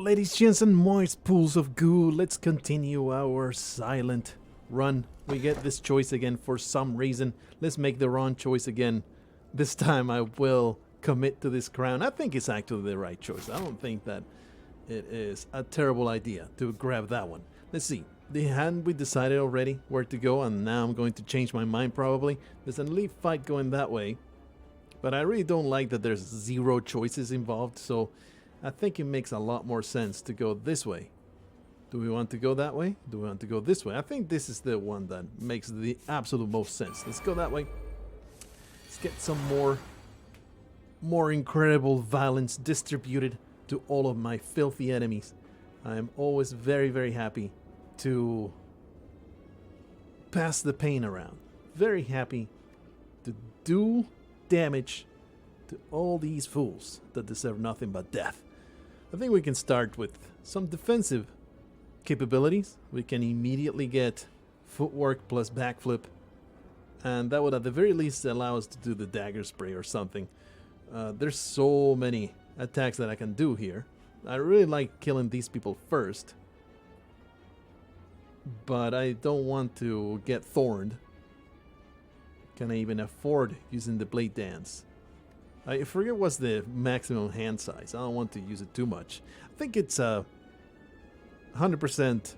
ladies, gents, and moist pools of goo, let's continue our silent run. We get this choice again for some reason. Let's make the wrong choice again. This time I will commit to this crown. I think it's actually the right choice. I don't think that it is a terrible idea to grab that one. Let's see. Hadn't we decided already where to go? And now I'm going to change my mind probably. There's an elite fight going that way. But I really don't like that there's 0 choices involved, so I think it makes a lot more sense to go this way. Do we want to go that way? Do we want to go this way? I think this is the one that makes the absolute most sense. Let's go that way. Let's get some more incredible violence distributed to all of my filthy enemies. I am always very, very happy to pass the pain around. Very happy to do damage to all these fools that deserve nothing but death. I think we can start with some defensive capabilities. We can immediately get footwork plus backflip, and that would at the very least allow us to do the dagger spray or something. There's so many attacks that I can do here. I really like killing these people first, but I don't want to get thorned. Can I even afford using the blade dance? I forget what's the maximum hand size. I don't want to use it too much. I think it's a 100%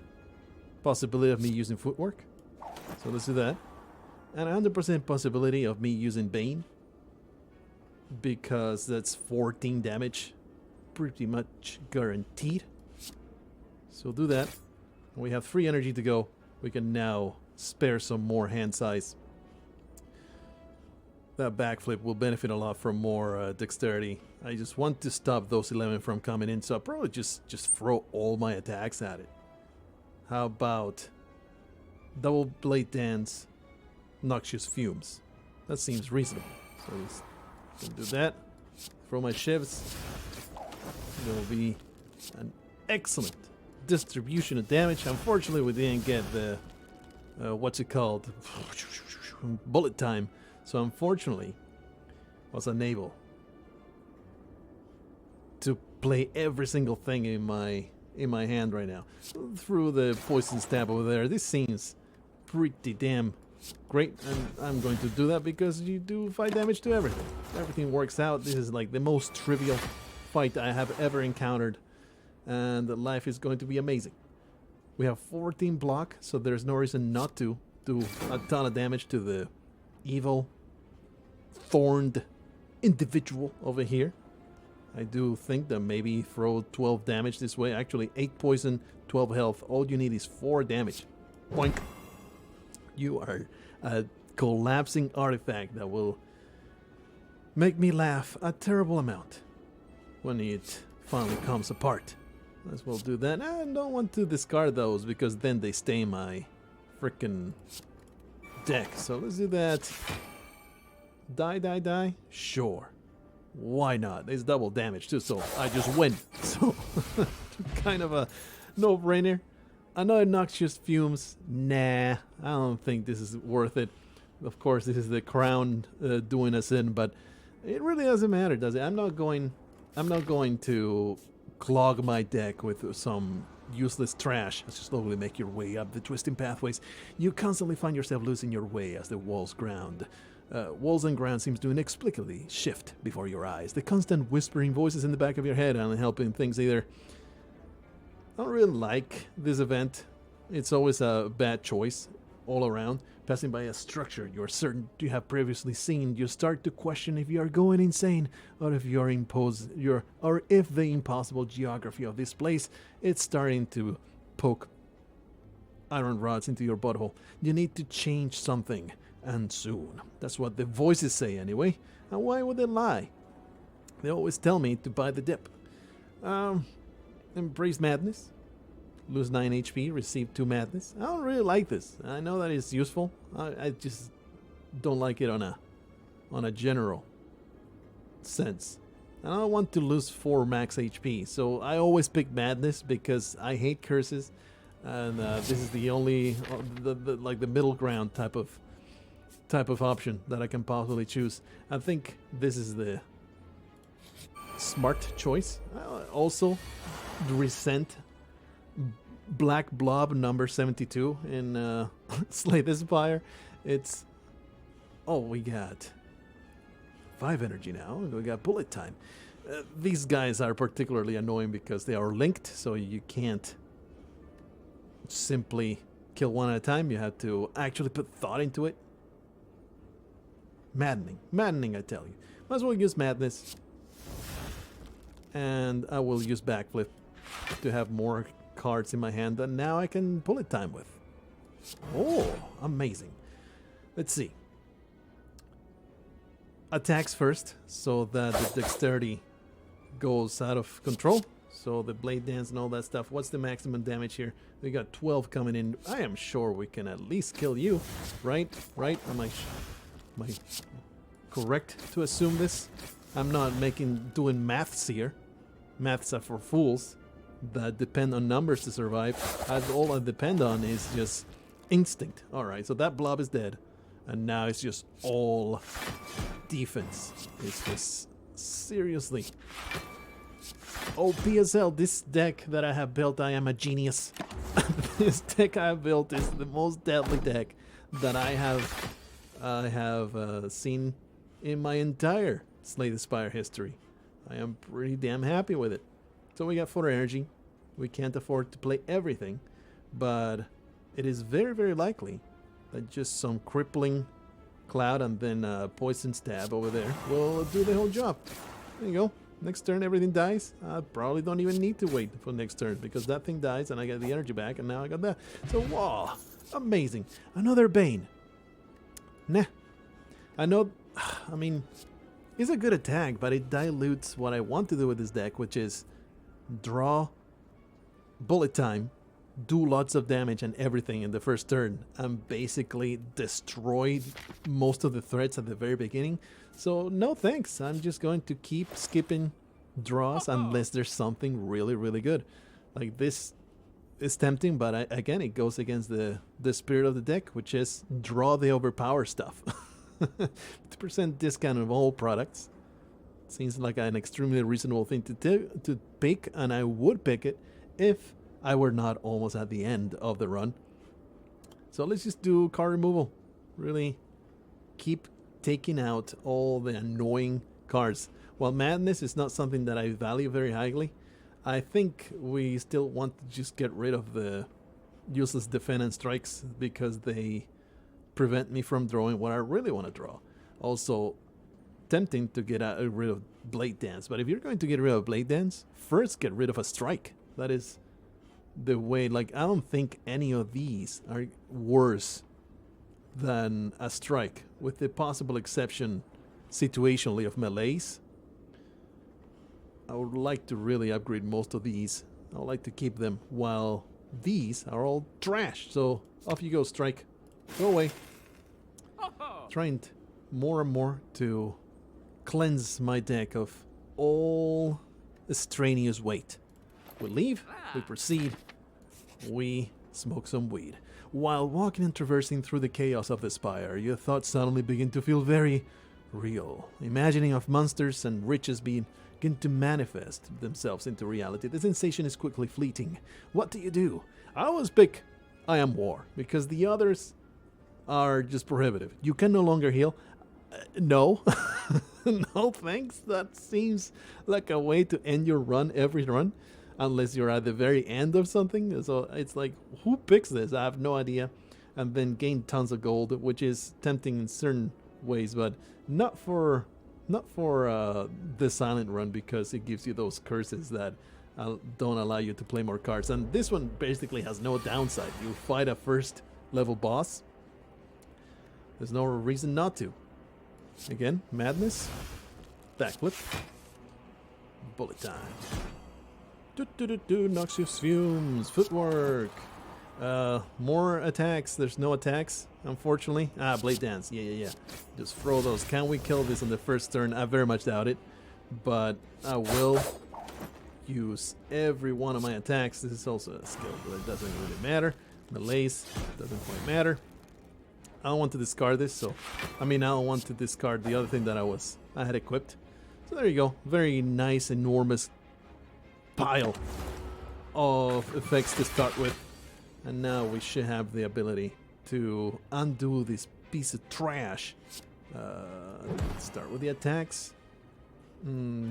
possibility of me using footwork. So let's do that. And a 100% possibility of me using Bane, because that's 14 damage. Pretty much guaranteed. So do that. We have 3 energy to go. We can now spare some more hand size. That backflip will benefit a lot from more dexterity. I just want to stop those 11 from coming in, so I'll probably just throw all my attacks at it. How about double blade dance, noxious fumes? That seems reasonable. So let's do that. Throw my shivs. There will be an excellent distribution of damage. Unfortunately, we didn't get the what's it called? Bullet time. So unfortunately, I was unable to play every single thing in my hand right now. Through the poison stab over there. This seems pretty damn great, and I'm going to do that because you do 5 damage to everything. Everything works out. This is like the most trivial fight I have ever encountered, and life is going to be amazing. We have 14 block, so there's no reason not to do a ton of damage to the evil thorned individual over here. I do think that maybe throw 12 damage this way. Actually 8 poison, 12 health. All you need is 4 damage. Boink. You are a collapsing artifact that will make me laugh a terrible amount when it finally comes apart. As well do that. I don't want to discard those because then they stay my frickin' deck. So let's do that. Die. Sure. Why not? It's double damage too, so I just win. So kind of a no-brainer. Another noxious fumes. Nah, I don't think this is worth it. Of course, this is the crown doing us in, but it really doesn't matter, does it? I'm not going to clog my deck with some useless trash. As you slowly make your way up the twisting pathways, you constantly find yourself losing your way as the walls and ground seems to inexplicably shift before your eyes. The constant whispering voices in the back of your head aren't helping things either. I don't really like this event. It's always a bad choice all around. Passing by a structure you're certain you have previously seen, you start to question if you are going insane, or if if the impossible geography of this place is starting to poke iron rods into your butthole. You need to change something, and soon. That's what the voices say anyway. And why would they lie? They always tell me to buy the dip. Embrace madness. Lose 9 HP, receive 2 madness. I don't really like this. I know that it's useful. I just don't like it on a general sense. And I don't want to lose 4 max HP, so I always pick madness because I hate curses, and this is the only like the middle ground type of option that I can possibly choose. I think this is the smart choice. Also, resent Black Blob number 72 in Slay the Spire. It's... Oh, we got 5 energy now. We got bullet time. These guys are particularly annoying because they are linked, so you can't simply kill one at a time. You have to actually put thought into it. Maddening. Maddening, I tell you. Might as well use Madness. And I will use Backflip to have more cards in my hand that now I can bullet time with. Oh, amazing. Let's see. Attacks first, so that the dexterity goes out of control. So the blade dance and all that stuff. What's the maximum damage here? We got 12 coming in. I am sure we can at least kill you, right? Right? Am I correct to assume this? I'm not doing maths here. Maths are for fools that depend on numbers to survive. All I depend on is just instinct. All right, so that blob is dead, and now it's just all defense. It's just seriously. Oh, PSL, this deck that I have built, I am a genius. This deck I have built is the most deadly deck that I have seen in my entire Slay the Spire history. I am pretty damn happy with it. So we got 4 energy. We can't afford to play everything, but it is very, very likely that just some crippling cloud and then poison stab over there will do the whole job. There you go. Next turn everything dies. I probably don't even need to wait for next turn because that thing dies and I get the energy back and now I got that. So wow, amazing. Another Bane. Nah. I know, I mean, it's a good attack, but it dilutes what I want to do with this deck, which is draw, bullet time, do lots of damage and everything in the first turn, and basically destroy most of the threats at the very beginning. So no thanks, I'm just going to keep skipping draws unless there's something really, really good. Like this is tempting, but again, it goes against the spirit of the deck, which is draw the overpower stuff. 50% discount of all products. Seems like an extremely reasonable thing to pick, and I would pick it if I were not almost at the end of the run. So let's just do card removal. Really keep taking out all the annoying cards. While Madness is not something that I value very highly, I think we still want to just get rid of the useless defend and strikes because they prevent me from drawing what I really want to draw. Also, tempting to get rid of Blade Dance, but if you're going to get rid of Blade Dance, first get rid of a strike. That is the way. Like, I don't think any of these are worse than a strike, with the possible exception situationally of melees. I would like to really upgrade most of these. I would like to keep them, while these are all trash. So off you go, strike. Go away. Trying more and more to cleanse my deck of all extraneous weight. We leave, we proceed, we smoke some weed. While walking and traversing through the chaos of the Spire, your thoughts suddenly begin to feel very real. Imagining of monsters and riches begin to manifest themselves into reality. The sensation is quickly fleeting. What do? I always pick I Am War, because the others are just prohibitive. You can no longer heal. No. No thanks. That seems like a way to end your run every run, unless you're at the very end of something. So it's like, who picks this? I have no idea. And then gain tons of gold, which is tempting in certain ways, but not for the silent run, because it gives you those curses that don't allow you to play more cards. And this one basically has no downside. You fight a first level boss, there's no reason not to. Again, Madness, backflip, bullet time. Noxious fumes, footwork. More attacks. There's no attacks, unfortunately. Blade Dance. Yeah. Just throw those. Can we kill this on the first turn? I very much doubt it, but I will use every one of my attacks. This is also a skill, but it doesn't really matter. Melees doesn't quite matter. I don't want to discard this, I don't want to discard the other thing that I had equipped. So there you go. Very nice, enormous pile of effects to start with. And now we should have the ability to undo this piece of trash. Let's start with the attacks.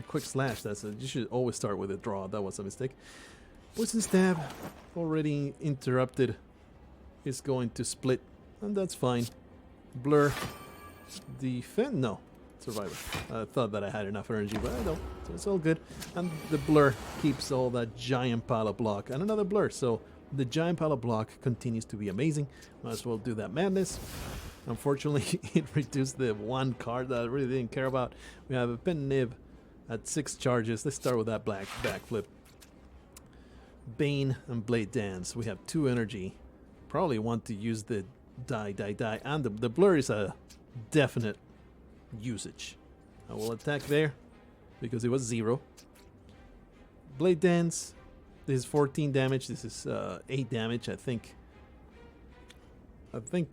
Quick slash, you should always start with a draw. That was a mistake. Poison stab, already interrupted, is going to split, and that's fine. Blur, defend, no, survivor. I thought that I had enough energy, but I don't, so it's all good. And the blur keeps all that giant pile of block, and another blur, so the giant pile of block continues to be amazing. Might as well do that madness. Unfortunately, it reduced the one card that I really didn't care about. We have a pen nib at 6 charges. Let's start with that black backflip. Bane and Blade Dance. We have 2 energy. Probably want to use the die. And the blur is a definite usage. I will attack there because it was 0. Blade Dance. This is 14 damage. This is 8 damage, I think.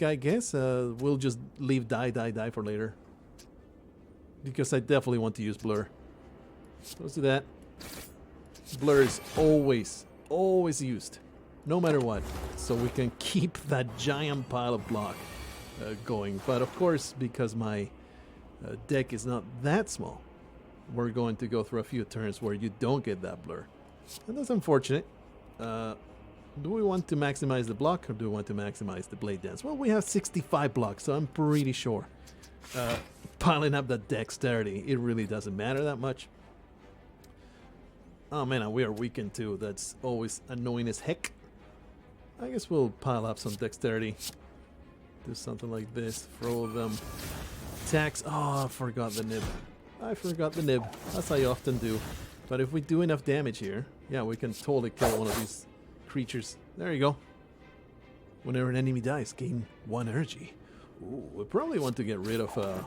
I guess we'll just leave die for later. Because I definitely want to use blur. So let's do that. Blur is always used. No matter what. So we can keep that giant pile of block going. But of course, because my deck is not that small, we're going to go through a few turns where you don't get that blur. And that's unfortunate. Do we want to maximize the block or do we want to maximize the blade dance? Well, we have 65 blocks, so I'm pretty sure piling up that dexterity, it really doesn't matter that much. Oh man, and we are weakened too. That's always annoying as heck. I guess we'll pile up some dexterity. Do something like this. Throw them. Attacks. Oh, I forgot the nib. That's how you often do. But if we do enough damage here, yeah, we can totally kill one of these creatures. There you go. Whenever an enemy dies, gain 1 energy. Ooh, we probably want to get rid of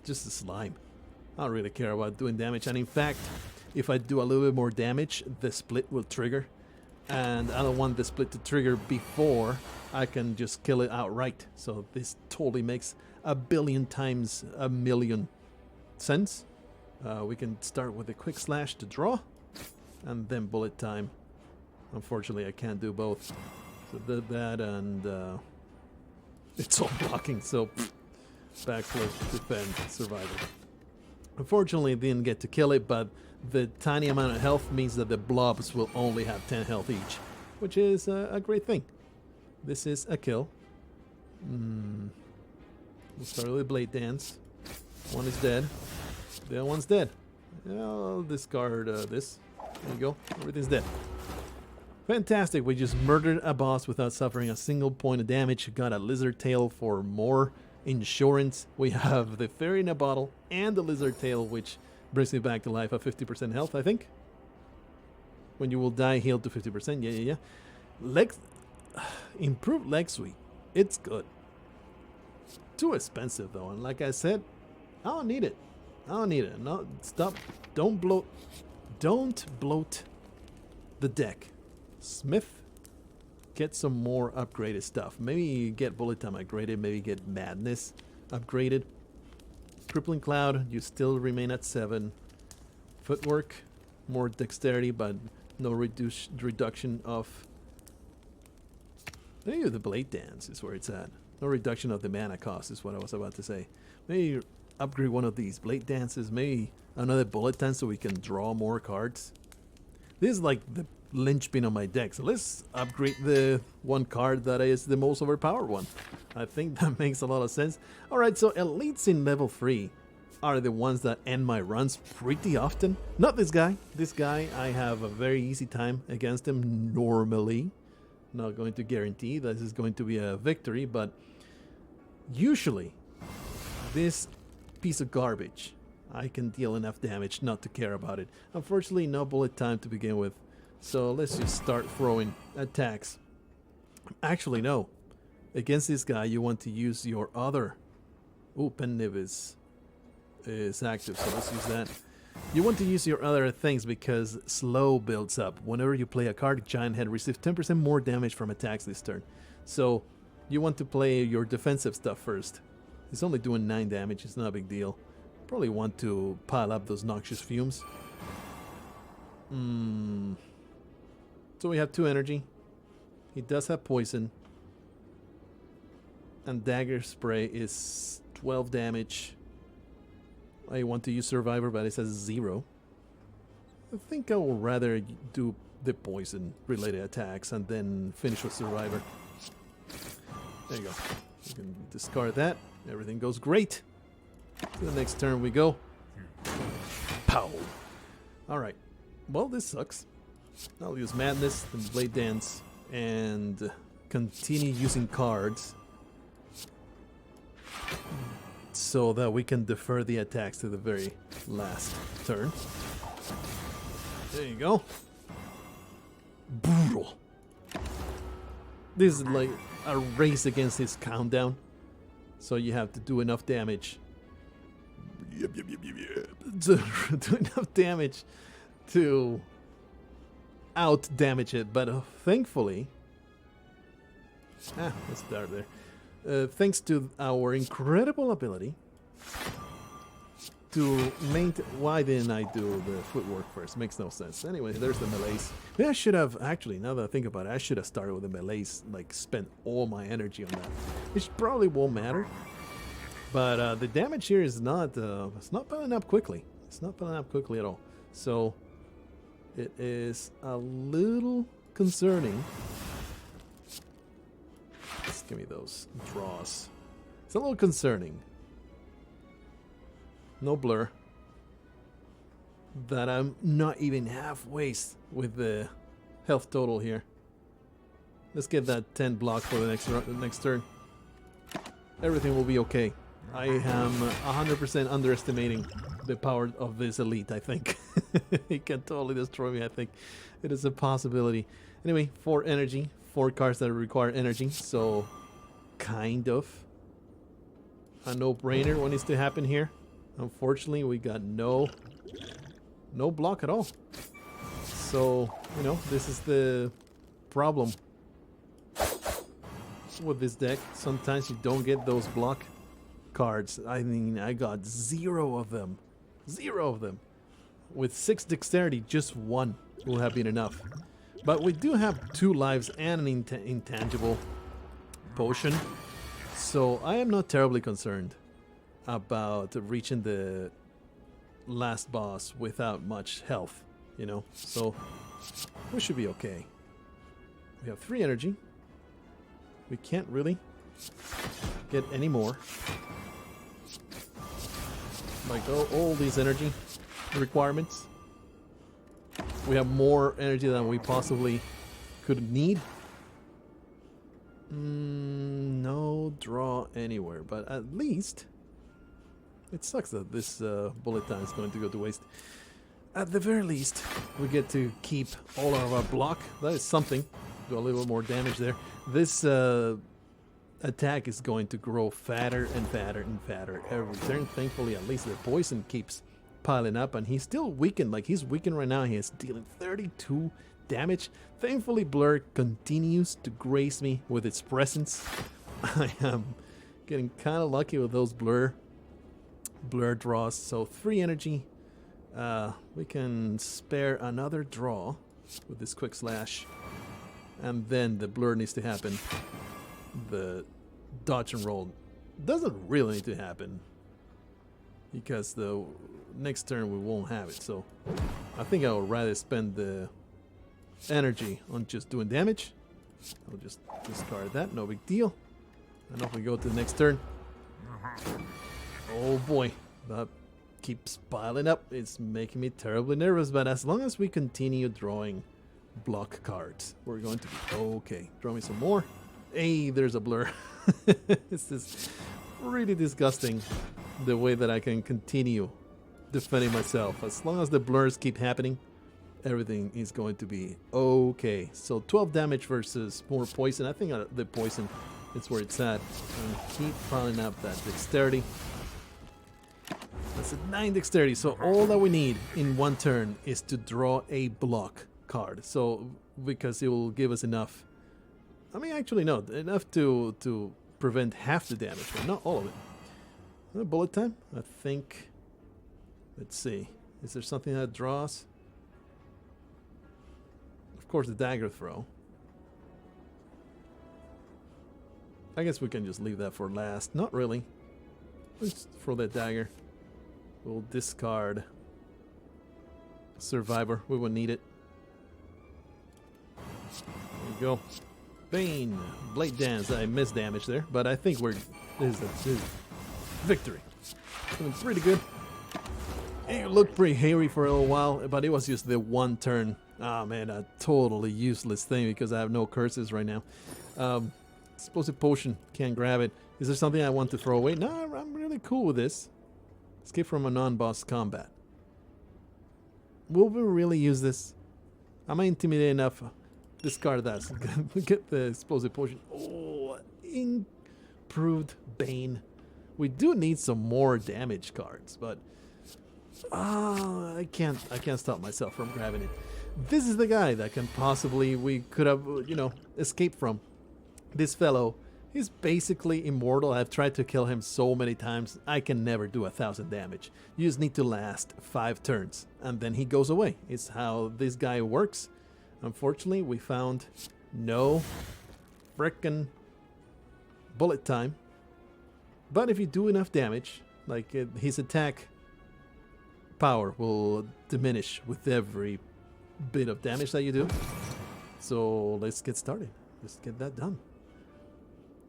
just the slime. I don't really care about doing damage. And in fact, if I do a little bit more damage, the split will trigger. And I don't want the split to trigger before I can just kill it outright. So this totally makes a billion times a million sense. We can start with a quick slash to draw. And then bullet time. Unfortunately, I can't do both. So did that, and it's all blocking. So backflip, defend, survival. Unfortunately, didn't get to kill it, but the tiny amount of health means that the blobs will only have 10 health each, which is a great thing. This is a kill. We'll start with Blade Dance. One is dead. The other one's dead. I'll discard this. There you go. Everything's dead. Fantastic. We just murdered a boss without suffering a single point of damage. Got a lizard tail for more insurance. We have the fairy in a bottle and the lizard tail, which brings me back to life at 50% health, I think. When you will die, healed to 50%. Yeah. Legs. Improved leg sweep. It's good. Too expensive, though. And like I said, I don't need it. No, stop. Don't bloat the deck. Smith, get some more upgraded stuff. Maybe get bullet time upgraded. Maybe get madness upgraded. Crippling Cloud, you still remain at 7. Footwork, more dexterity, but no reduction of... Maybe the Blade Dance is where it's at. No reduction of the mana cost is what I was about to say. Maybe upgrade one of these Blade Dances. Maybe another bullet time so we can draw more cards. This is like the linchpin on my deck. So let's upgrade the one card that is the most overpowered one. I think that makes a lot of sense. Alright, so elites in level 3 are the ones that end my runs pretty often. Not this guy. This guy, I have a very easy time against him normally. Not going to guarantee that this is going to be a victory, but usually this piece of garbage, I can deal enough damage not to care about it. Unfortunately, no bullet time to begin with. So let's just start throwing attacks. Actually, no. Against this guy, you want to use your other... Ooh, Pen Nib is active, so let's use that. You want to use your other things because slow builds up. Whenever you play a card, Giant Head receives 10% more damage from attacks this turn. So you want to play your defensive stuff first. It's only doing 9 damage, it's not a big deal. Probably want to pile up those noxious fumes. So we have 2 energy. He does have poison. And dagger spray is 12 damage. I want to use survivor, but it says 0. I think I will rather do the poison related attacks and then finish with survivor. There you go. You can discard that. Everything goes great. To the next turn we go. Pow! Alright. Well, this sucks. I'll use Madness and Blade Dance and continue using cards so that we can defer the attacks to the very last turn. There you go. Brutal. This is like a race against his countdown. So you have to do enough damage. To do enough damage to out damage it. But thankfully, let's start there. Thanks to our incredible ability to maintain. Why didn't I do the footwork first? Makes no sense. Anyway, there's the melees. Maybe I should have actually. Now that I think about it, I should have started with the melees. Like spent all my energy on that, which probably won't matter. But the damage here is not. It's not piling up quickly. It's not piling up quickly at all. So it is a little concerning. Just give me those draws. It's a little concerning. No blur. That I'm not even halfway with the health total here. Let's get that 10 block for the next turn. Everything will be okay. I am 100% underestimating the power of this elite, I think. He can totally destroy me, I think. It is a possibility. Anyway, 4 energy. 4 cards that require energy, so kind of a no-brainer what needs to happen here. Unfortunately, we got no block at all. So, you know, this is the problem with this deck. Sometimes you don't get those block cards. I mean, I got 0 of them. 0 of them. With 6 dexterity, just 1 will have been enough. But we do have 2 lives and an intangible potion. So I am not terribly concerned about reaching the last boss without much health, you know. So we should be okay. We have 3 energy. We can't really get any more. Like all these energy requirements. We have more energy than we possibly could need. No draw anywhere, but at least it sucks that this bullet time is going to go to waste. At the very least, we get to keep all of our block. That is something. Do a little more damage there. This attack is going to grow fatter and fatter and fatter every turn. Thankfully, at least the poison keeps piling up, and he's still weakened. Like, he's weakened right now. He is dealing 32 damage. Thankfully, Blargh continues to grace me with its presence. I am getting kind of lucky with those blur draws. So 3 energy. We can spare another draw with this quick slash, and then the blur needs to happen. The dodge and roll doesn't really need to happen because the next turn we won't have it. So I think I would rather spend the energy on just doing damage. I'll just discard that, no big deal. And off we go to the next turn. Oh boy, that keeps piling up. It's making me terribly nervous, but as long as we continue drawing block cards, we're going to be okay. Draw me some more. Hey, there's a blur. This is really disgusting, the way that I can continue defending myself. As long as the blurs keep happening, everything is going to be okay. So 12 damage versus more poison. I think the poison is where it's at. And keep piling up that dexterity. That's a 9 dexterity. So all that we need in one turn is to draw a block card. So because it will give us enough. I mean, actually, no, enough to prevent half the damage, but not all of it. Bullet time? I think. Let's see. Is there something that draws? Of course, the dagger throw. I guess we can just leave that for last. Not really. Let's throw that dagger. We'll discard Survivor. We will need it. There we go. Bane. Blade Dance. I missed damage there, but I think we're... This is victory. Doing pretty good. It looked pretty hairy for a little while, but it was just the one turn. Ah, man, a totally useless thing because I have no curses right now. Explosive Potion. Can't grab it. Is there something I want to throw away? No, I'm really cool with this. Escape from a non-boss combat. Will we really use this? Am I intimidated enough? Discard that. Get the Explosive Potion. Oh, improved Bane. We do need some more damage cards, but I can't stop myself from grabbing it. This is the guy that can possibly we could have, you know, escaped from. This fellow, he's basically immortal. I've tried to kill him so many times. I can never do 1,000 damage. You just need to last 5 turns, and then he goes away. It's how this guy works. Unfortunately, we found no frickin' bullet time. But if you do enough damage, like his attack power will diminish with every bit of damage that you do. So let's get started. Let's get that done.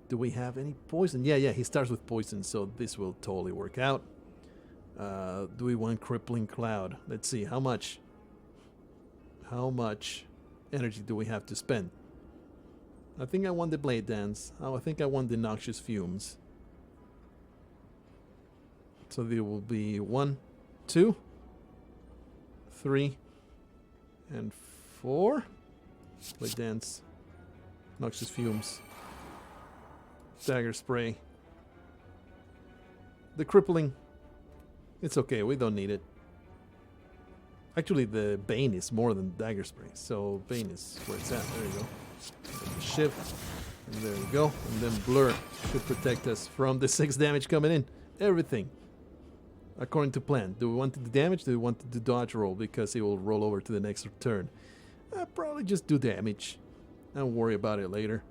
Do we have any poison? Yeah, he starts with poison, so this will totally work out. Do we want Crippling Cloud? Let's see, how much energy do we have to spend? I think I want the Blade Dance. Oh, I think I want the Noxious Fumes. So there will be 1, 2, 3, and 4. Blade Dance. Noxious Fumes. Dagger Spray. The Crippling. It's okay, we don't need it. Actually, the Bane is more than Dagger Spray, so Bane is where it's at. There you go. The Shift. And there we go. And then Blur should protect us from the 6 damage coming in. Everything according to plan. Do we want to do damage? Do we want to do dodge roll? Because it will roll over to the next turn. I'll probably just do damage. I'll worry about it later.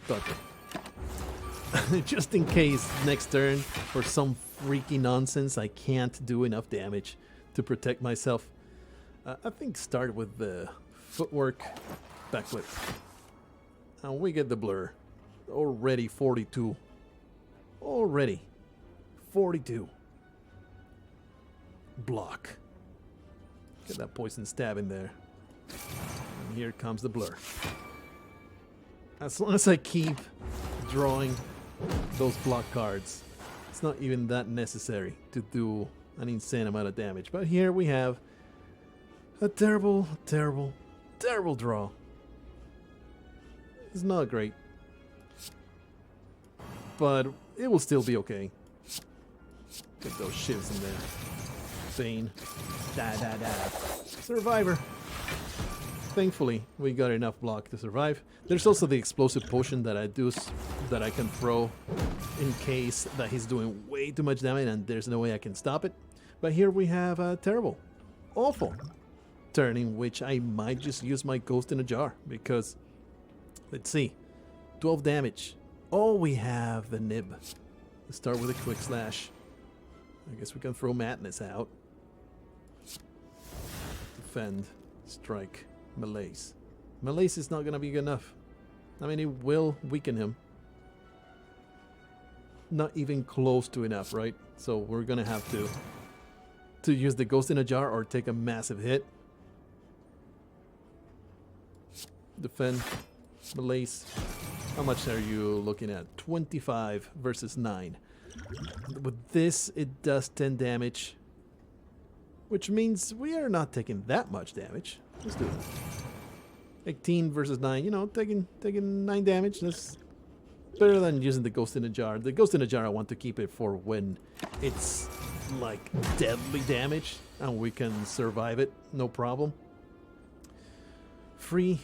Duck it. Just in case next turn, for some freaky nonsense, I can't do enough damage to protect myself. I think start with the footwork backflip. And we get the Blur. Already 42. Already 42. Block. Get that poison stab in there. And here comes the Blur. As long as I keep drawing those block cards, it's not even that necessary to do an insane amount of damage. But here we have a terrible, terrible, terrible draw. It's not great. But it will still be okay. Get those shivs in there. Bane. Survivor. Thankfully, we got enough block to survive. There's also the Explosive Potion that I can throw in case that he's doing way too much damage and there's no way I can stop it. But here we have a terrible, awful turn in which I might just use my Ghost in a Jar because, let's see, 12 damage. Oh, we have the nib. Let's start with a Quick Slash. I guess we can throw Madness out. Defend, strike, Malaise. Malaise is not going to be good enough. I mean, it will weaken him. Not even close to enough, right? So we're going to have to use the Ghost in a Jar or take a massive hit. Defend, Malaise. How much are you looking at? 25 versus 9. With this, it does 10 damage. Which means we are not taking that much damage. Let's do it. 18 versus 9. You know, taking 9 damage. That's better than using the Ghost in a Jar. The Ghost in a Jar, I want to keep it for when it's like deadly damage. And we can survive it. No problem. Free.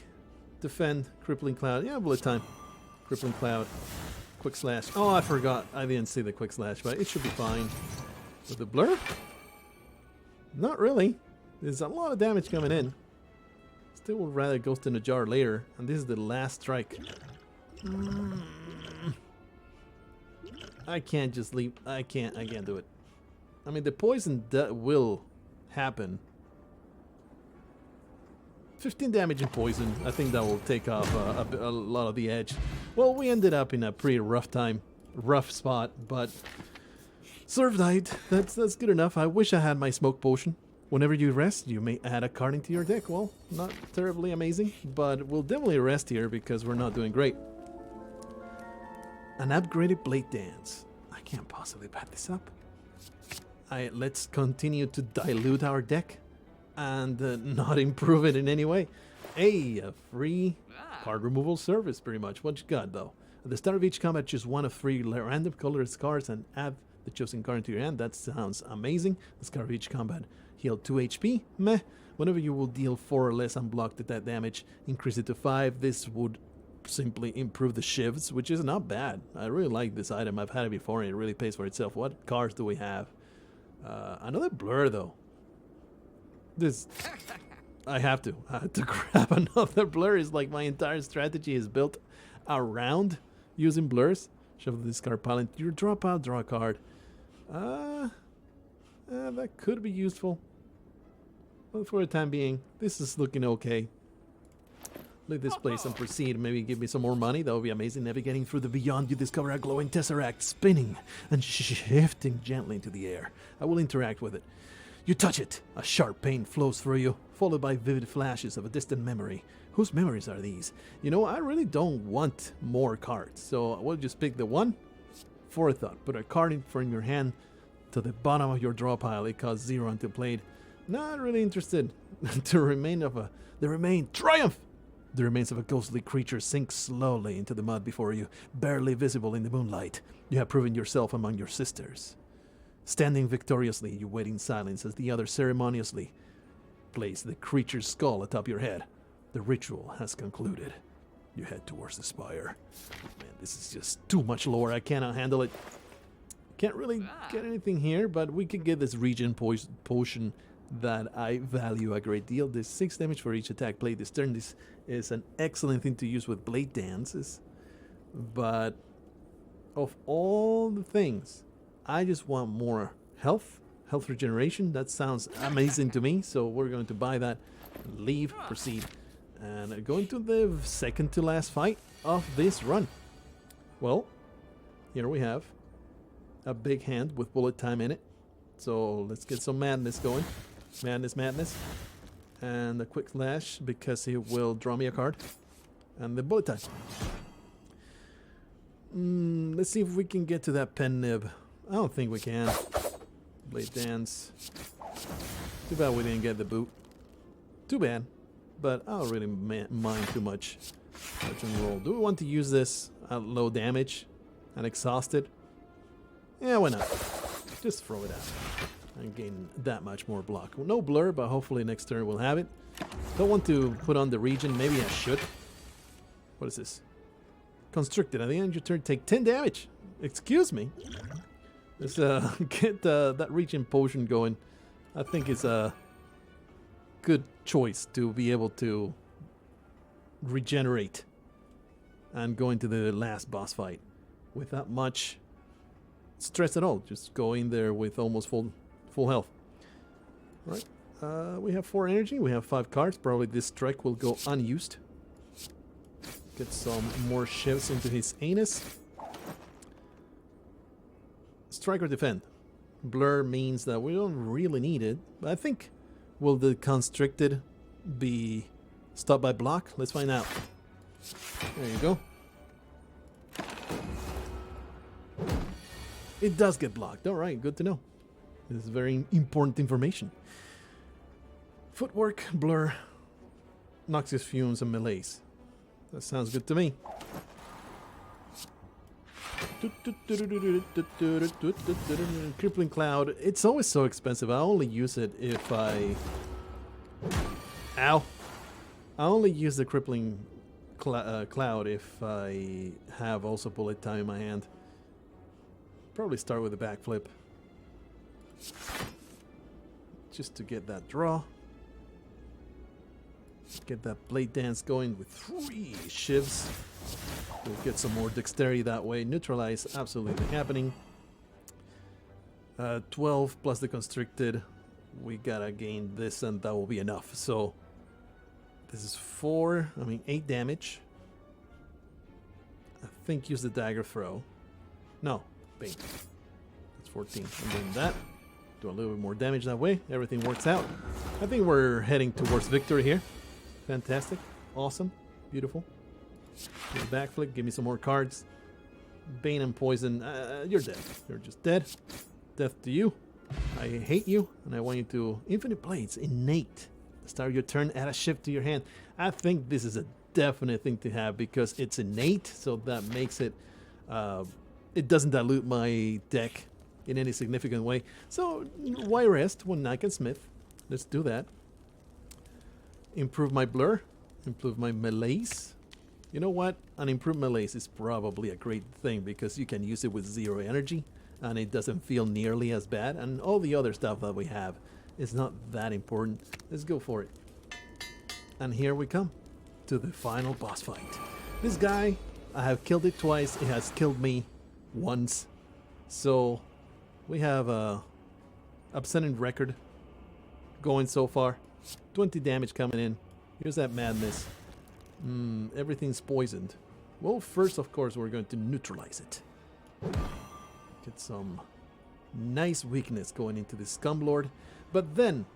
Defend. Crippling Cloud. Yeah, bullet time. Crippling Cloud. Quick Slash. Oh, I forgot. I didn't see the Quick Slash, but it should be fine. With the Blur? Not really. There's a lot of damage coming in. Still would rather Ghost in a Jar later. And this is the last strike. I can't just leave. I can't do it. I mean, the poison will happen. 15 damage in poison. I think that will take off a lot of the edge. Well, we ended up in a pretty rough spot, but Serve died. That's good enough. I wish I had my smoke potion. Whenever you rest, you may add a card into your deck. Well, not terribly amazing, but we'll definitely rest here because we're not doing great. An upgraded Blade Dance. I can't possibly back this up. Let's continue to dilute our deck and not improve it in any way. Hey, a free card removal service, pretty much. What you got, though? At the start of each combat, choose one of 3 random colored cards and add the chosen card into your hand. That sounds amazing. The start of each combat, heal 2 HP. Meh. Whenever you will deal 4 or less unblocked attack damage, increase it to 5. This would simply improve the shifts, which is not bad. I really like this item. I've had it before and it really pays for itself. What cards do we have? Another Blur, though. This... I have to grab another Blur. It's like my entire strategy is built around using blurs. Shuffle this card pile into your draw pile, draw a card. That could be useful. But for the time being, this is looking okay. Leave this place and proceed. Maybe give me some more money. That would be amazing. Navigating through the beyond, you discover a glowing tesseract spinning and shifting gently into the air. I will interact with it. You touch it. A sharp pain flows through you, followed by vivid flashes of a distant memory. Whose memories are these? You know, I really don't want more cards, so I will just pick the one. Forethought. Put a card in your hand to the bottom of your draw pile. It costs 0 until played. Not really interested. The remains of a ghostly creature sink slowly into the mud before you, barely visible in the moonlight. You have proven yourself among your sisters. Standing victoriously, you wait in silence as the other ceremoniously place the creature's skull atop your head. The ritual has concluded. You head towards the Spire. Man, this is just too much lore. I cannot handle it. Can't really get anything here, but we can get this regen potion that I value a great deal. There's 6 damage for each attack played this turn. This is an excellent thing to use with Blade Dances. But of all the things, I just want more health regeneration. That sounds amazing to me, so we're going to buy that, leave, proceed, and go into the second to last fight of this run. Well, here we have a big hand with bullet time in it, so let's get some madness going. Madness, and a quick slash because he will draw me a card, and the bullet time. Let's see if we can get to that pen nib. I don't think we can. Blade Dance. Too bad we didn't get the boot. Too bad. But I don't really mind too much. Touch and roll. Do we want to use this at low damage and exhausted? Yeah, why not? Just throw it out and gain that much more block. No blur, but hopefully next turn we'll have it. Don't want to put on the regen. Maybe I should. What is this? Constricted. At the end of your turn, take 10 damage. Excuse me. Let's get that regen potion going. I think it's a good choice to be able to regenerate and go into the last boss fight without much stress at all. Just go in there with almost full health. All right. We have 4 energy. We have 5 cards. Probably this strike will go unused. Get some more shifts into his anus. Strike or defend. Blur means that we don't really need it. But I think, will the constricted be stopped by block? Let's find out. There you go. It does get blocked. Alright, good to know. This is very important information. Footwork, blur, noxious fumes, and melees. That sounds good to me. Crippling Cloud. It's always so expensive. I only use it if I... Ow! I only use the Crippling Cloud if I have also bullet time in my hand. Probably start with a backflip. Just to get that draw. Get that blade dance going with 3 shivs. We'll get some more dexterity that way. Neutralize, absolutely happening. 12 plus the constricted. We gotta gain this and that will be enough. So this is 8 damage. I think use the dagger throw. No, bait. That's 14. And then that. Do a little bit more damage that way. Everything works out. I think we're heading towards victory here. Fantastic. Awesome. Beautiful. Backflip. Give me some more cards. Bane and poison. You're dead. You're just dead. Death to you. I hate you. And I want you to... Infinite Blades. Innate. Start your turn. Add a shift to your hand. I think this is a definite thing to have because it's innate. So that makes it... it doesn't dilute my deck in any significant way. So why rest when I can smith? Let's do that. Improve my blur. Improve my melees. You know what? An improved melees is probably a great thing because you can use it with 0 energy and it doesn't feel nearly as bad. And all the other stuff that we have is not that important. Let's go for it. And here we come to the final boss fight. This guy, I have killed it twice. It has killed me once. So we have a upsetting record going so far. 20 damage coming in. Here's that madness. Everything's poisoned. Well, first, of course, we're going to neutralize it. Get some nice weakness going into the Scumlord. But then,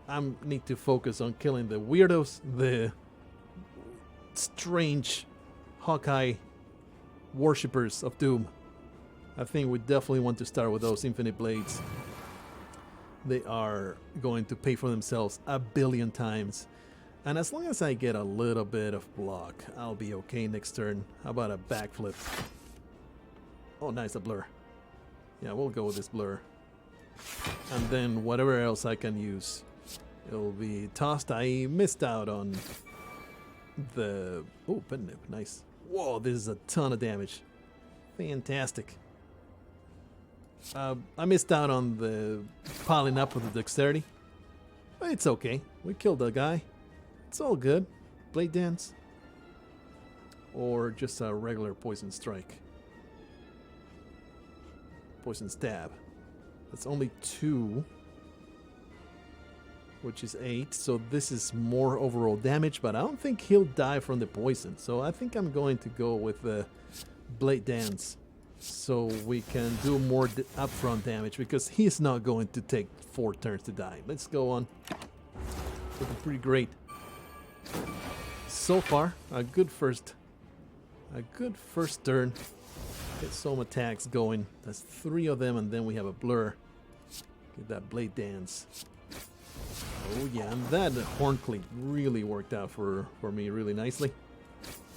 I need to focus on killing the weirdos, the strange Hawkeye worshippers of Doom. I think we definitely want to start with those Infinite Blades. They are going to pay for themselves a billion times. And as long as I get a little bit of block, I'll be okay next turn. How about a backflip? Oh, nice, a blur. Yeah, we'll go with this blur. And then whatever else I can use, it'll be tossed. I missed out on the... Oh, pen nip, nice. Whoa, this is a ton of damage. Fantastic. I missed out on the piling up with the dexterity. But it's okay. We killed the guy. It's all good. Blade dance. Or just a regular poison strike. Poison stab. That's only 2. Which is 8. So this is more overall damage. But I don't think he'll die from the poison. So I think I'm going to go with the blade dance. So we can do more upfront damage. Because he's not going to take 4 turns to die. Let's go on. Looking pretty great. So far, a good first turn. Get some attacks going. That's 3 of them, and then we have a blur. Get that blade dance. Oh yeah, and that horn cleat really worked out for me really nicely.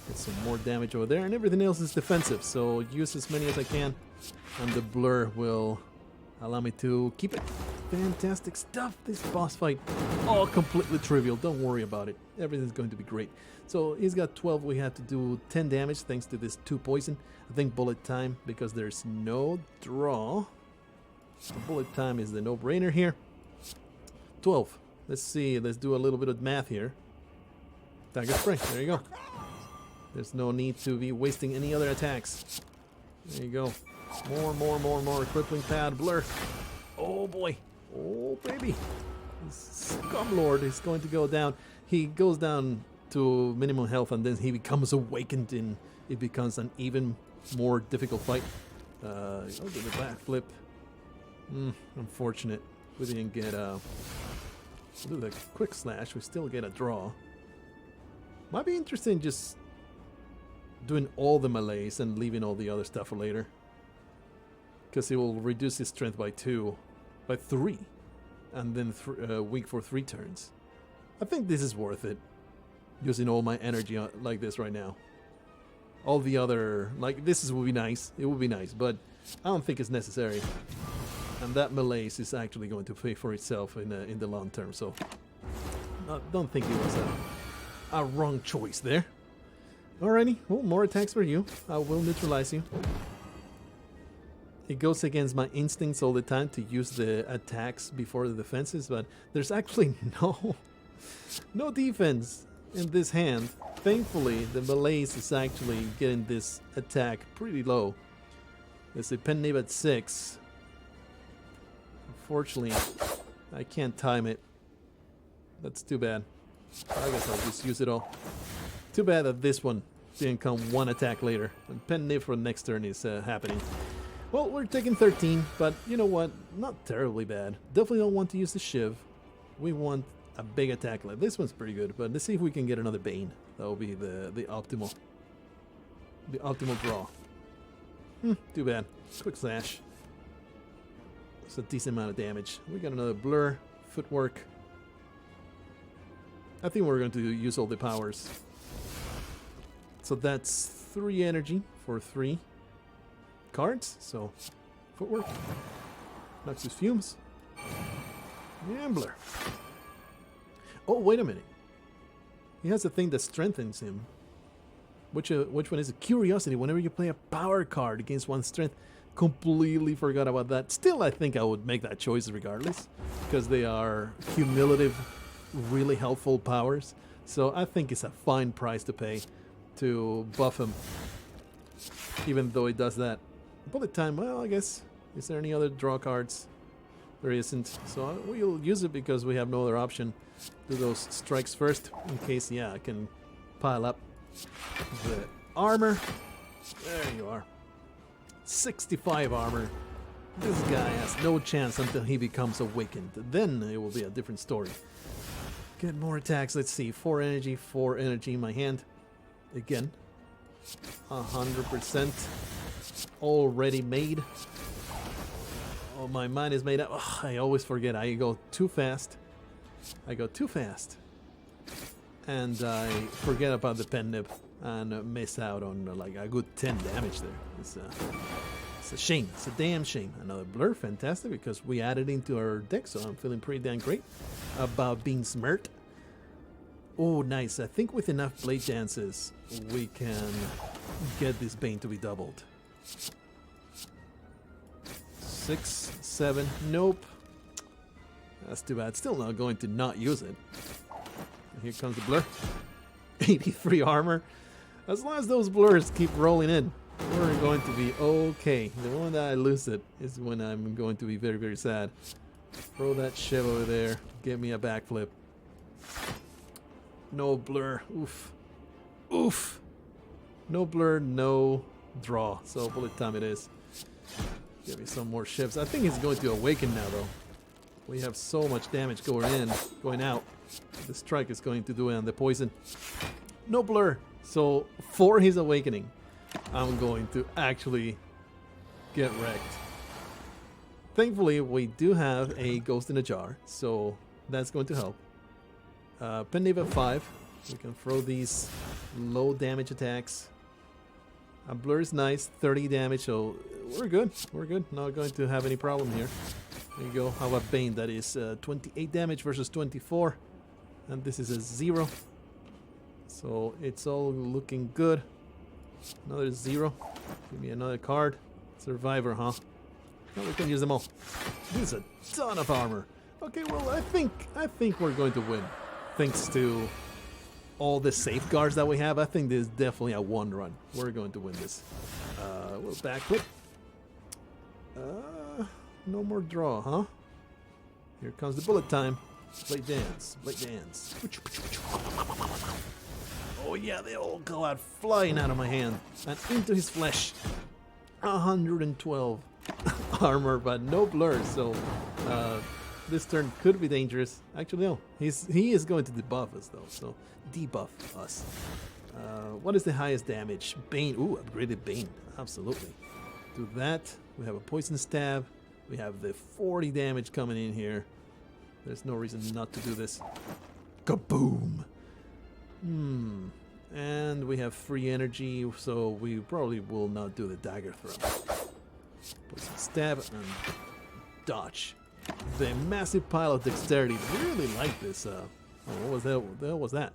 Get some more damage over there, and everything else is defensive, so use as many as I can, and the blur will allow me to keep it. Fantastic stuff, this boss fight. All completely trivial, don't worry about it. Everything's going to be great. So he's got 12, we have to do 10 damage thanks to this 2 poison. I think bullet time, because there's no draw. So bullet time is the no-brainer here. 12. Let's see, let's do a little bit of math here. Dagger spray, there you go. There's no need to be wasting any other attacks. There you go. More. Crippling pad, blur. Oh boy. Oh baby. This Scumlord is going to go down. He goes down to minimum health and then he becomes awakened and it becomes an even more difficult fight. I'll do the backflip. Unfortunate. We didn't get we'll do the quick slash. We still get a draw. Might be interesting just doing all the melees and leaving all the other stuff for later. Because it will reduce his strength by 3. And then weak for 3 turns. I think this is worth it. Using all my energy like this right now. All the other... Like, this would be nice. It would be nice. But I don't think it's necessary. And that melee is actually going to pay for itself in the long term. So, I don't think it was a wrong choice there. Alrighty. Well, more attacks for you. I will neutralize you. It goes against my instincts all the time to use the attacks before the defenses, but there's actually no defense in this hand. Thankfully, the malaise is actually getting this attack pretty low. There's a pen nib at 6. Unfortunately, I can't time it. That's too bad. I guess I'll just use it all. Too bad that this one didn't come one attack later. And pen nib for next turn is happening. Well, we're taking 13, but you know what? Not terribly bad. Definitely don't want to use the Shiv. We want a big attack. Like this one's pretty good, but let's see if we can get another Bane. That will be the optimal draw. Too bad. Quick slash. It's a decent amount of damage. We got another Blur, footwork. I think we're going to use all the powers. So that's 3 energy for 3 cards. So footwork, Noxus Fumes, and Blur. Oh, wait a minute. He has a thing that strengthens him. Which one is a Curiosity? Whenever you play a power card against one strength. Completely forgot about that. Still, I think I would make that choice regardless, because they are cumulative, really helpful powers. So I think it's a fine price to pay to buff him, even though he does that. Bullet time, well, I guess. Is there any other draw cards? There isn't. So we'll use it because we have no other option. Do those strikes first, in case, yeah, I can pile up the armor. There you are. 65 armor. This guy has no chance until he becomes awakened. Then it will be a different story. Get more attacks. Let's see. 4 energy in my hand. Again. 100% already made. Oh, my mind is made up. Ugh, I always forget. I go too fast. And I forget about the pen nib and miss out on like a good 10 damage there. It's a shame. It's a damn shame. Another Blur, fantastic, because we added into our deck, so I'm feeling pretty damn great about being smart. Oh, nice. I think with enough Blade Dances, we can get this Bane to be doubled. 6, 7, nope. That's too bad. Still not going to not use it. Here comes the Blur. 83 armor. As long as those blurs keep rolling in, we're going to be okay. The moment that I lose it is when I'm going to be very, very sad. Throw that Shiv over there. Give me a backflip. No Blur. Oof. Oof. No Blur, no draw. So bullet time it is. Give me some more Shivs. I think he's going to awaken now, though. We have so much damage going out. The strike is going to do it on the poison. No Blur. So for his awakening, I'm going to actually get wrecked. Thankfully, we do have a Ghost in a Jar, so that's going to help. Pen nib at 5. We can throw these low damage attacks. A Blur is nice, 30 damage, so we're good. We're good. Not going to have any problem here. There you go. How about Bane? That is 28 damage versus 24. And this is a 0. So it's all looking good. Another 0. Give me another card. Survivor, huh? Well, we can use them all. This is a ton of armor. Okay, well, I think we're going to win. Thanks to all the safeguards that we have, I think this is definitely a 1 run. We're going to win this. We'll backflip. No more draw, huh? Here comes the bullet time. Blade dance, blade dance. Oh yeah, they all go out flying out of my hand and into his flesh. 112 armor, but no blurs, so this turn could be dangerous. Actually, no, he is going to debuff us though, so debuff us. What is the highest damage? Bane. Ooh, upgraded Bane. Absolutely. Do that. We have a poison stab. We have the 40 damage coming in here. There's no reason not to do this. Kaboom! And we have free energy, so we probably will not do the dagger throw. Poison stab and dodge. The massive pile of dexterity. Really like this. What was that? What the hell was that?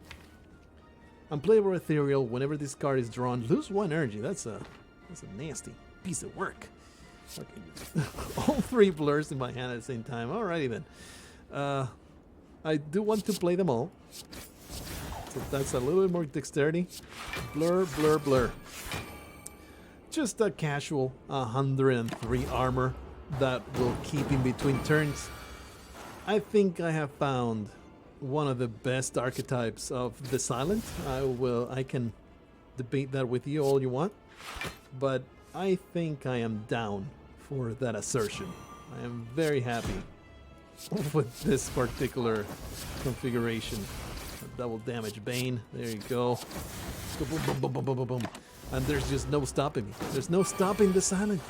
Unplayable ethereal. Whenever this card is drawn, lose 1 energy. That's a nasty piece of work. Okay, all 3 blurs in my hand at the same time. Alrighty then. I do want to play them all. So that's a little bit more dexterity. Blur, blur, blur. Just a casual 103 armor that will keep in between turns. I think I have found one of the best archetypes of the Silent. I can debate that with you all you want, but I think I am down for that assertion. I am very happy with this particular configuration. A double damage Bane. There you go. Let's go boom, boom, boom, boom, boom, boom, boom. And there's just no stopping me. There's no stopping the Silent.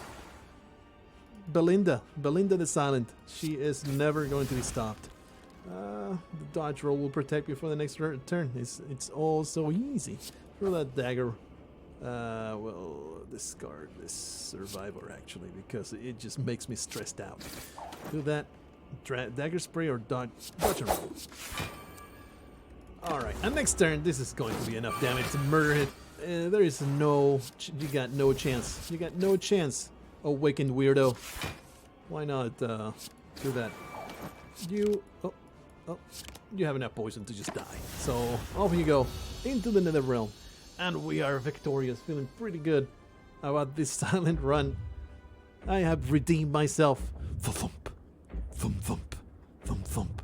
Belinda the Silent. She is never going to be stopped. The dodge roll will protect you for the next turn. It's all so easy. Throw that dagger. We'll discard this survivor actually because it just makes me stressed out. Do that. Dagger spray or dodge and roll. Alright, and next turn, this is going to be enough damage to murder it. There is you got no chance. You got no chance, awakened weirdo. Why not do that? You have enough poison to just die. So off you go into the Nether Realm, and we are victorious. Feeling pretty good about this silent run. I have redeemed myself. Thump, thump, thump, thump, thump.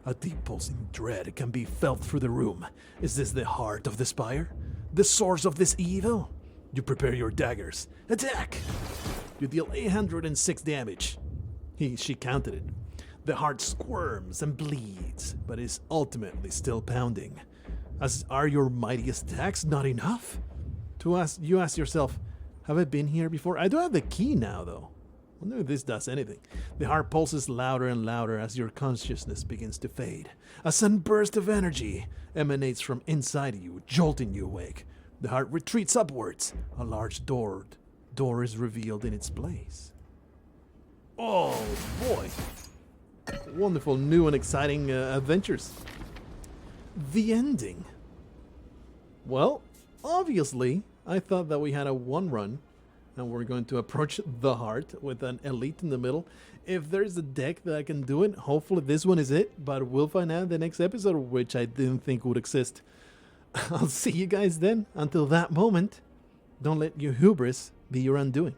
A deep pulsing dread can be felt through the room. Is this the heart of the Spire? The source of this evil? You prepare your daggers. Attack! You deal 806 damage. She counted it. The heart squirms and bleeds, but is ultimately still pounding. As are your mightiest attacks not enough? You ask yourself, have I been here before? I do have the key now, though. I wonder if this does anything. The heart pulses louder and louder as your consciousness begins to fade. A sudden burst of energy emanates from inside you, jolting you awake. The heart retreats upwards. A large door is revealed in its place. Oh boy. Wonderful new and exciting adventures. The ending. Well, obviously, I thought that we had a one run. And we're going to approach the heart with an elite in the middle. If there's a deck that I can do it, hopefully this one is it. But we'll find out in the next episode, which I didn't think would exist. I'll see you guys then. Until that moment, don't let your hubris be your undoing.